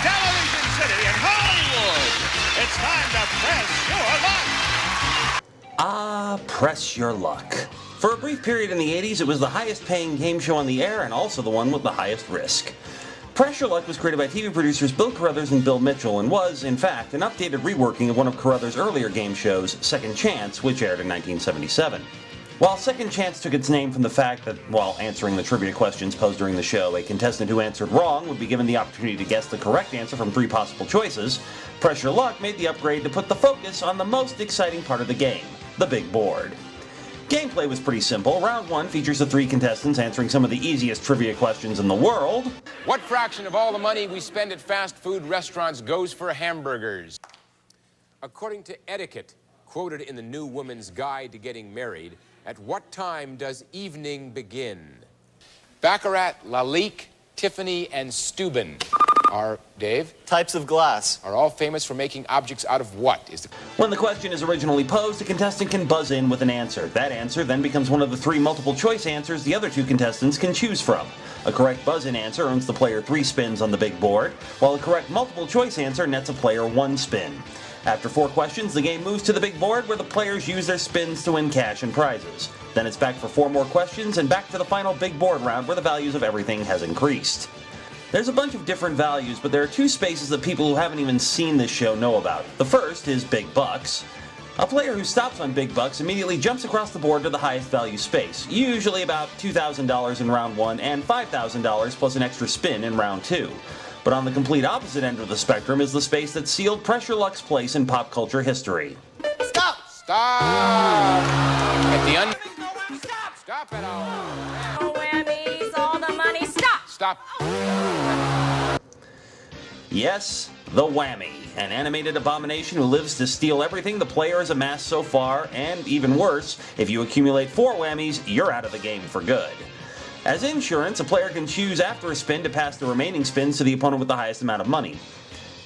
Television City in Hollywood. It's time to press your luck. Ah, press your luck. For a brief period in the 80s, it was the highest paying game show on the air and also the one with the highest risk. Press Your Luck was created by TV producers Bill Carruthers and Bill Mitchell and was, in fact, an updated reworking of one of Carruthers' earlier game shows, Second Chance, which aired in 1977. While Second Chance took its name from the fact that, while answering the trivia questions posed during the show, a contestant who answered wrong would be given the opportunity to guess the correct answer from 3 possible choices, Press Your Luck made the upgrade to put the focus on the most exciting part of the game, the big board. Gameplay was pretty simple. Round 1 features the 3 contestants answering some of the easiest trivia questions in the world. What fraction of all the money we spend at fast food restaurants goes for hamburgers? According to etiquette, quoted in the New Woman's Guide to Getting Married, at what time does evening begin? Baccarat, Lalique, Tiffany, and Steuben are, Dave? Types of glass. Are all famous for making objects out of what? When the question is originally posed, a contestant can buzz in with an answer. That answer then becomes one of the 3 multiple choice answers the other 2 contestants can choose from. A correct buzz-in answer earns the player 3 spins on the big board, while a correct multiple choice answer nets a player 1 spin. After 4 questions, the game moves to the big board where the players use their spins to win cash and prizes. Then it's back for 4 more questions and back to the final big board round where the values of everything has increased. There's a bunch of different values, but there are 2 spaces that people who haven't even seen this show know about. The first is Big Bucks. A player who stops on Big Bucks immediately jumps across the board to the highest value space, usually about $2,000 in round 1 and $5,000 plus an extra spin in round 2. But on the complete opposite end of the spectrum is the space that sealed Press Your Luck's place in pop culture history. Stop! Stop! At the end. Stop it all! No whammies, all the money, stop! Stop! Yes, the Whammy, an animated abomination who lives to steal everything the player has amassed so far, and even worse, if you accumulate 4 whammies, you're out of the game for good. As insurance, a player can choose after a spin to pass the remaining spins to the opponent with the highest amount of money.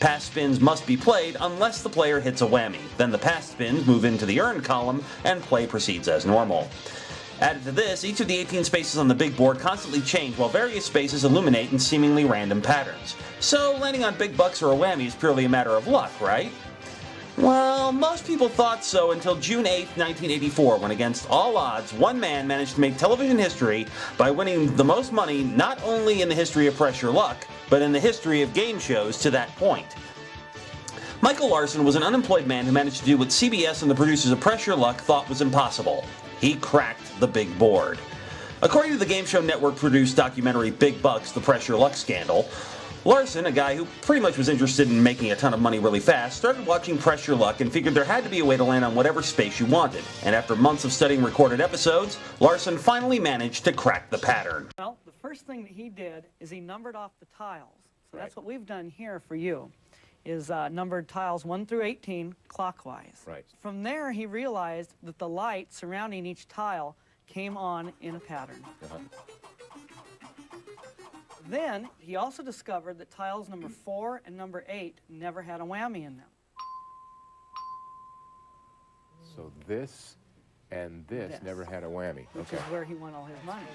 Past spins must be played unless the player hits a whammy. Then the past spins move into the earned column, and play proceeds as normal. Added to this, each of the 18 spaces on the big board constantly change while various spaces illuminate in seemingly random patterns. So landing on big bucks or a whammy is purely a matter of luck, right? Well, most people thought so until June 8, 1984, when against all odds, one man managed to make television history by winning the most money not only in the history of Press Your Luck, but in the history of game shows to that point. Michael Larson was an unemployed man who managed to do what CBS and the producers of Press Your Luck thought was impossible. He cracked the big board. According to the Game Show Network-produced documentary Big Bucks, The Press Your Luck Scandal, Larson, a guy who pretty much was interested in making a ton of money really fast, started watching Press Your Luck and figured there had to be a way to land on whatever space you wanted. And after months of studying recorded episodes, Larson finally managed to crack the pattern. Well, the first thing that he did is he numbered off the tiles. So that's what we've done here for you, is numbered tiles 1 through 18 clockwise. Right. From there, he realized that the light surrounding each tile came on in a pattern. Then, he also discovered that tiles number 4 and number 8 never had a whammy in them. So this and this never had a whammy. Which is where he won all his money.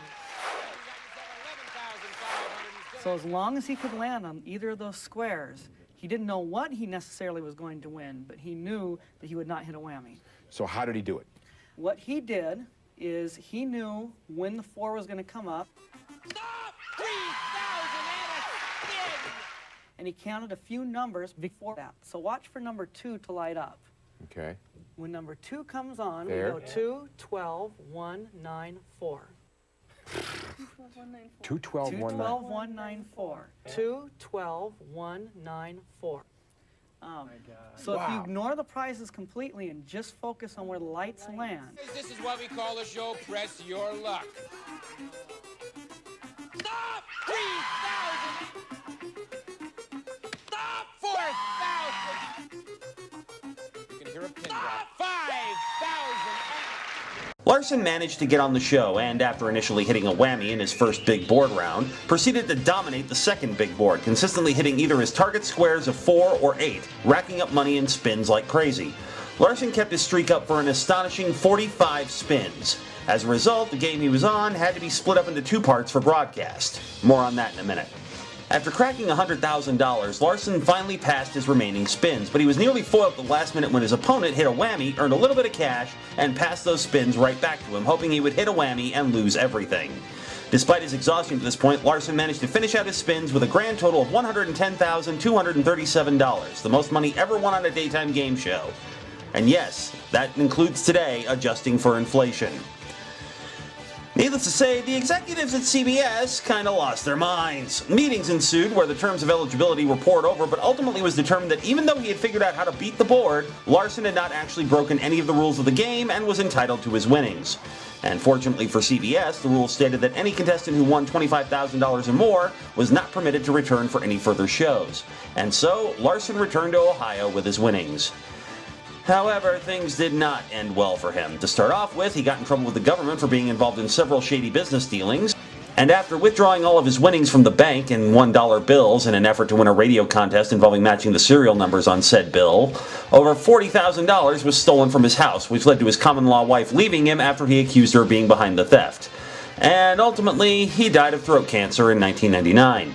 So as long as he could land on either of those squares, he didn't know what he necessarily was going to win, but he knew that he would not hit a whammy. So how did he do it? What he did is he knew when the 4 was going to come up. Stop! 3,000 and a spin! And he counted a few numbers before that. So watch for number 2 to light up. Okay. When number 2 comes on, There. we go 2, 12, 1, 9, 4. 2, 12, 2, 1, 12, 1, 9, 4. 2, 12, 1, 9, 4. So if you ignore the prizes completely and just focus on where the lights land. This is what we call the show Press Your Luck. Stop! 3,000! Stop! 4,000! You can hear a pin drop. 5,000! Larson managed to get on the show and, after initially hitting a whammy in his first big board round, proceeded to dominate the second big board, consistently hitting either his target squares of 4 or 8, racking up money and spins like crazy. Larson kept his streak up for an astonishing 45 spins. As a result, the game he was on had to be split up into 2 parts for broadcast. More on that in a minute. After cracking $100,000, Larson finally passed his remaining spins, but he was nearly foiled at the last minute when his opponent hit a whammy, earned a little bit of cash, and passed those spins right back to him, hoping he would hit a whammy and lose everything. Despite his exhaustion to this point, Larson managed to finish out his spins with a grand total of $110,237, the most money ever won on a daytime game show. And yes, that includes today, adjusting for inflation. Needless to say, the executives at CBS kind of lost their minds. Meetings ensued where the terms of eligibility were poured over, but ultimately was determined that even though he had figured out how to beat the board, Larson had not actually broken any of the rules of the game and was entitled to his winnings. And fortunately for CBS, the rules stated that any contestant who won $25,000 or more was not permitted to return for any further shows. And so, Larson returned to Ohio with his winnings. However, things did not end well for him. To start off with, he got in trouble with the government for being involved in several shady business dealings. And after withdrawing all of his winnings from the bank in $1 bills in an effort to win a radio contest involving matching the serial numbers on said bill, over $40,000 was stolen from his house, which led to his common-law wife leaving him after he accused her of being behind the theft. And ultimately, he died of throat cancer in 1999.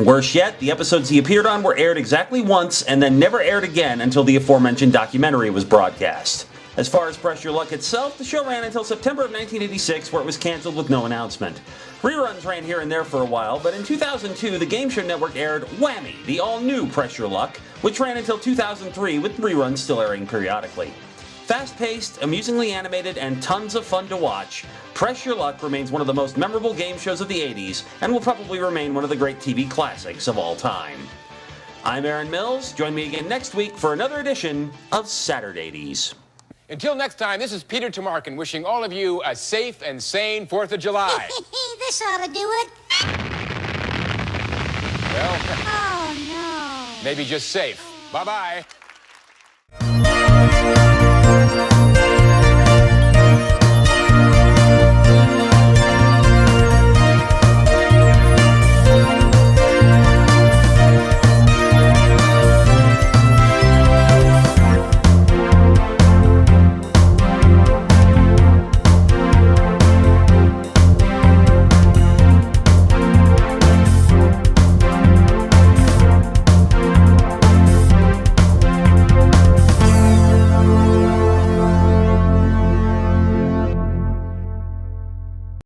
Worse yet, the episodes he appeared on were aired exactly once and then never aired again until the aforementioned documentary was broadcast. As far as Press Your Luck itself, the show ran until September of 1986, where it was canceled with no announcement. Reruns ran here and there for a while, but in 2002, the Game Show Network aired Whammy, the all-new Press Your Luck, which ran until 2003, with reruns still airing periodically. Fast-paced, amusingly animated, and tons of fun to watch, Press Your Luck remains one of the most memorable game shows of the 80s, and will probably remain one of the great TV classics of all time. I'm Aaron Mills. Join me again next week for another edition of Saturd80s. Until next time, this is Peter Tamarkin wishing all of you a safe and sane 4th of July. This ought to do it. Well, Oh, no. maybe just safe. Bye-bye.